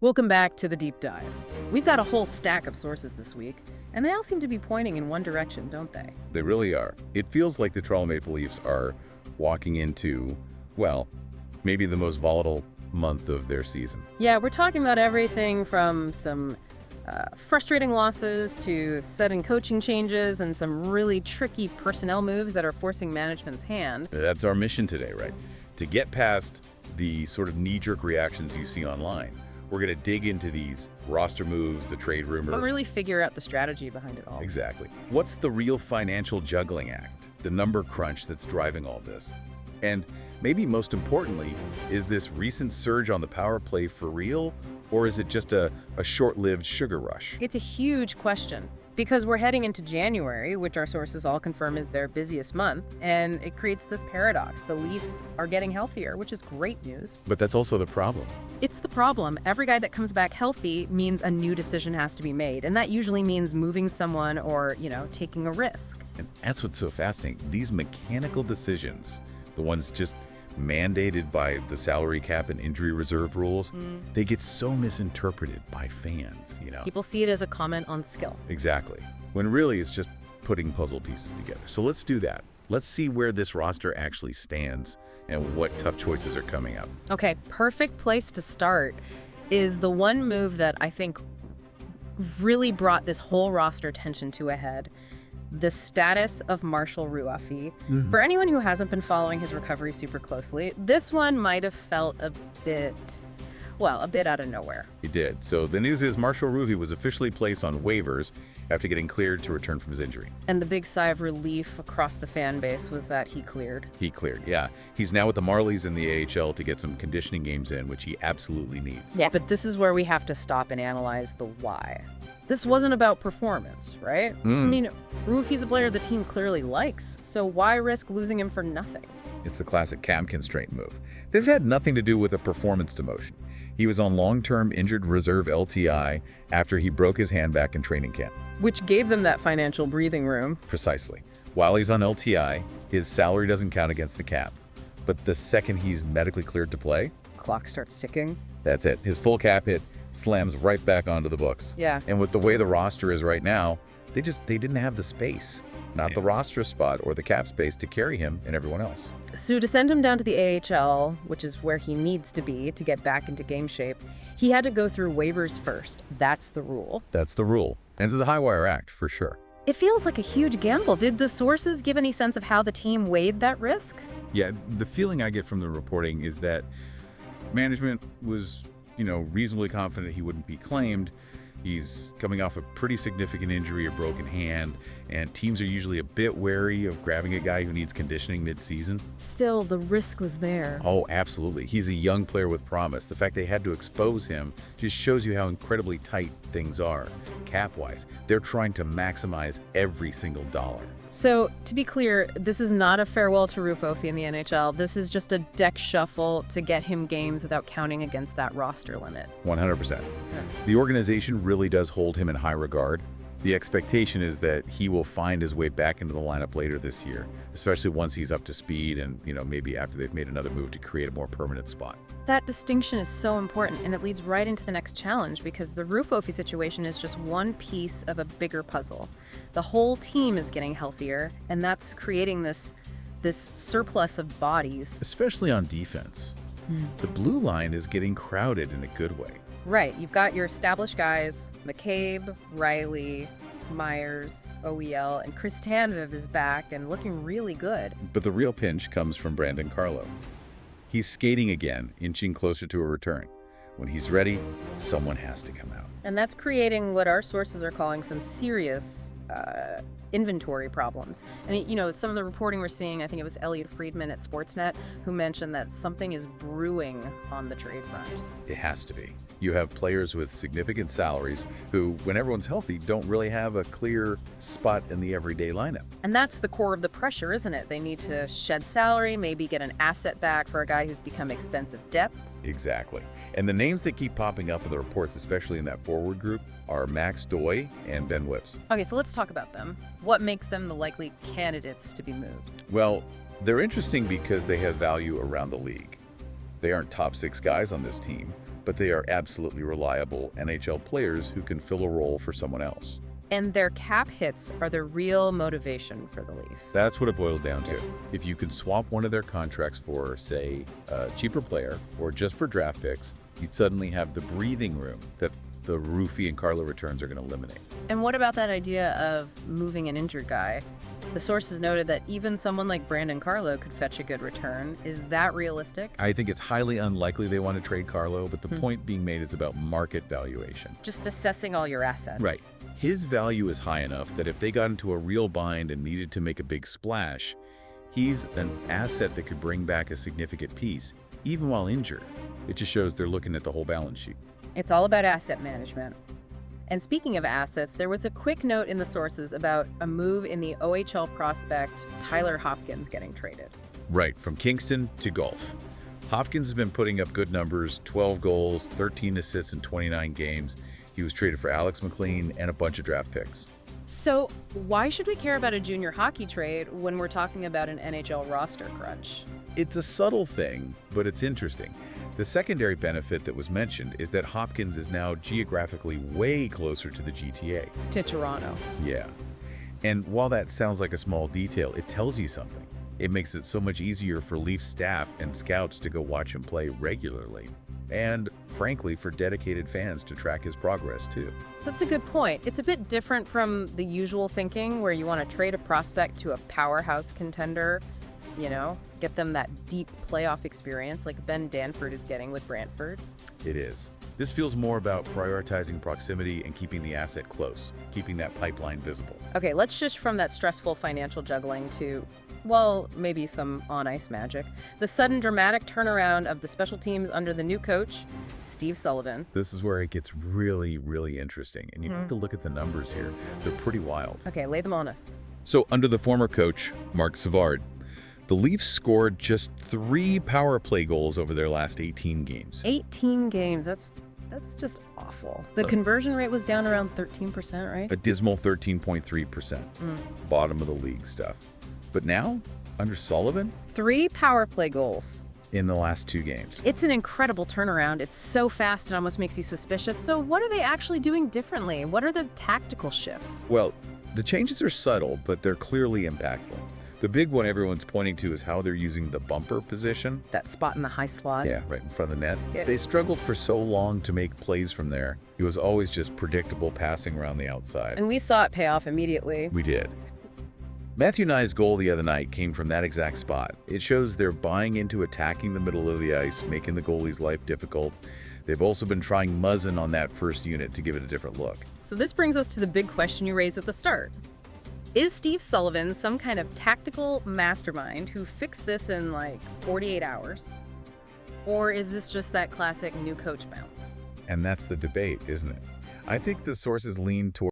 Welcome back to the deep dive. We've got a whole stack of sources this week, and they all seem to be pointing in one direction, don't they? They really are. It feels like the Toronto Maple Leafs are walking into, well, maybe the most volatile month of their season. Yeah, we're talking about everything from some frustrating losses to sudden coaching changes and some really tricky personnel moves that are forcing management's hand. That's our mission today, right? To get past the sort of knee-jerk reactions you see online. We're going to dig into these roster moves, the trade rumor. But really figure out the strategy behind it all. Exactly. What's the real financial juggling act? The number crunch that's driving all this? And maybe most importantly, is this recent surge on the power play for real? Or is it just a short-lived sugar rush? It's a huge question because we're heading into January, which our sources all confirm is their busiest month, and it creates this paradox. The Leafs are getting healthier, which is great news. But that's also the problem. It's the problem. Every guy that comes back healthy means a new decision has to be made, and that usually means moving someone or, taking a risk. And that's what's so fascinating. These mechanical decisions, the ones just mandated by the salary cap and injury reserve rules, they get so misinterpreted by fans, People see it as a comment on skill. Exactly. When really it's just putting puzzle pieces together. So let's do that. Let's see where this roster actually stands and what tough choices are coming up. Okay, perfect place to start is the one move that I think really brought this whole roster tension to a head. The status of Marshall Ruoff. For anyone who hasn't been following his recovery super closely, this one might have felt a bit out of nowhere. He did. So the news is Marshall Ruoff was officially placed on waivers after getting cleared to return from his injury. And the big sigh of relief across the fan base was that he cleared. He cleared, yeah. He's now with the Marlies in the AHL to get some conditioning games in, which he absolutely needs. Yeah, but this is where we have to stop and analyze the why. This wasn't about performance, right? I mean, Ruoff's a player the team clearly likes, so why risk losing him for nothing? It's the classic cap constraint move. This had nothing to do with a performance demotion. He was on long-term injured reserve LTI after he broke his hand back in training camp. Which gave them that financial breathing room. Precisely. While he's on LTI, his salary doesn't count against the cap. But the second he's medically cleared to play, Clock starts ticking. that's it. His full cap hit slams right back onto the books. Yeah. And with the way the roster is right now, they didn't have the space, not the roster spot or the cap space to carry him and everyone else. So to send him down to the AHL, which is where he needs to be to get back into game shape, he had to go through waivers first. That's the rule. That's the rule. And it's the high wire act, for sure. It feels like a huge gamble. Did the sources give any sense of how the team weighed that risk? Yeah, the feeling I get from the reporting is that management was, reasonably confident he wouldn't be claimed. He's coming off a pretty significant injury, a broken hand, and teams are usually a bit wary of grabbing a guy who needs conditioning mid-season. Still, the risk was there. Oh, absolutely. He's a young player with promise. The fact they had to expose him just shows you how incredibly tight things are, cap-wise. They're trying to maximize every single dollar. So, to be clear, this is not a farewell to Ruoff in the NHL. This is just a deck shuffle to get him games without counting against that roster limit. 100%. The organization really does hold him in high regard. The expectation is that he will find his way back into the lineup later this year, especially once he's up to speed and, maybe after they've made another move to create a more permanent spot. That distinction is so important, and it leads right into the next challenge because the Ruoff situation is just one piece of a bigger puzzle. The whole team is getting healthier, and that's creating this surplus of bodies. Especially on defense. The blue line is getting crowded in a good way. Right, you've got your established guys, McCabe, Riley, Myers, OEL, and Chris Tanev is back and looking really good. But the real pinch comes from Brandon Carlo. He's skating again, inching closer to a return. When he's ready, someone has to come out. And that's creating what our sources are calling some serious inventory problems. And, some of the reporting we're seeing, I think it was Elliot Friedman at Sportsnet, who mentioned that something is brewing on the trade front. It has to be. You have players with significant salaries who, when everyone's healthy, don't really have a clear spot in the everyday lineup. And that's the core of the pressure, isn't it? They need to shed salary, maybe get an asset back for a guy who's become expensive depth. Exactly. And the names that keep popping up in the reports, especially in that forward group, are Max Doy and Ben Whiffs. Okay, so let's talk about them. What makes them the likely candidates to be moved? Well, they're interesting because they have value around the league. They aren't top 6 guys on this team, but they are absolutely reliable NHL players who can fill a role for someone else. And their cap hits are the real motivation for the Leaf. That's what it boils down to. If you could swap one of their contracts for, say, a cheaper player or just for draft picks, you'd suddenly have the breathing room that the Ruffy and Carlo returns are going to eliminate. And what about that idea of moving an injured guy? The sources noted that even someone like Brandon Carlo could fetch a good return. Is that realistic? I think it's highly unlikely they want to trade Carlo, but the point being made is about market valuation. Just assessing all your assets. Right. His value is high enough that if they got into a real bind and needed to make a big splash, he's an asset that could bring back a significant piece, even while injured. It just shows they're looking at the whole balance sheet. It's all about asset management. And speaking of assets, there was a quick note in the sources about a move in the OHL prospect Tyler Hopkins getting traded. Right, from Kingston to Gulf. Hopkins has been putting up good numbers, 12 goals, 13 assists in 29 games. He was traded for Alex McLean and a bunch of draft picks. So why should we care about a junior hockey trade when we're talking about an NHL roster crunch? It's a subtle thing, but it's interesting. The secondary benefit that was mentioned is that Hopkins is now geographically way closer to the GTA. To Toronto. Yeah. And while that sounds like a small detail, it tells you something. It makes it so much easier for Leafs staff and scouts to go watch him play regularly. And, frankly, for dedicated fans to track his progress, too. That's a good point. It's a bit different from the usual thinking where you want to trade a prospect to a powerhouse contender, get them that deep playoff experience like Ben Danford is getting with Brantford. It is. This feels more about prioritizing proximity and keeping the asset close, keeping that pipeline visible. Okay, let's shift from that stressful financial juggling to, well, maybe some on-ice magic. The sudden dramatic turnaround of the special teams under the new coach, Steve Sullivan. This is where it gets really, really interesting. And you have to look at the numbers here. They're pretty wild. Okay, lay them on us. So under the former coach, Mark Savard, the Leafs scored just 3 power play goals over their last 18 games. 18 games, that's just awful. The conversion rate was down around 13%, right? A dismal 13.3%. Bottom of the league stuff. But now, under Sullivan, 3 power play goals in the last 2 games. It's an incredible turnaround. It's so fast it almost makes you suspicious. So what are they actually doing differently? What are the tactical shifts? Well, the changes are subtle, but they're clearly impactful. The big one everyone's pointing to is how they're using the bumper position. That spot in the high slot? Yeah, right in front of the net. Yeah. They struggled for so long to make plays from there. It was always just predictable passing around the outside. And we saw it pay off immediately. We did. Matthew Nye's goal the other night came from that exact spot. It shows they're buying into attacking the middle of the ice, making the goalie's life difficult. They've also been trying Muzzin on that first unit to give it a different look. So this brings us to the big question you raised at the start. Is Steve Sullivan some kind of tactical mastermind who fixed this in like 48 hours? Or is this just that classic new coach bounce? And that's the debate, isn't it? I think the sources lean toward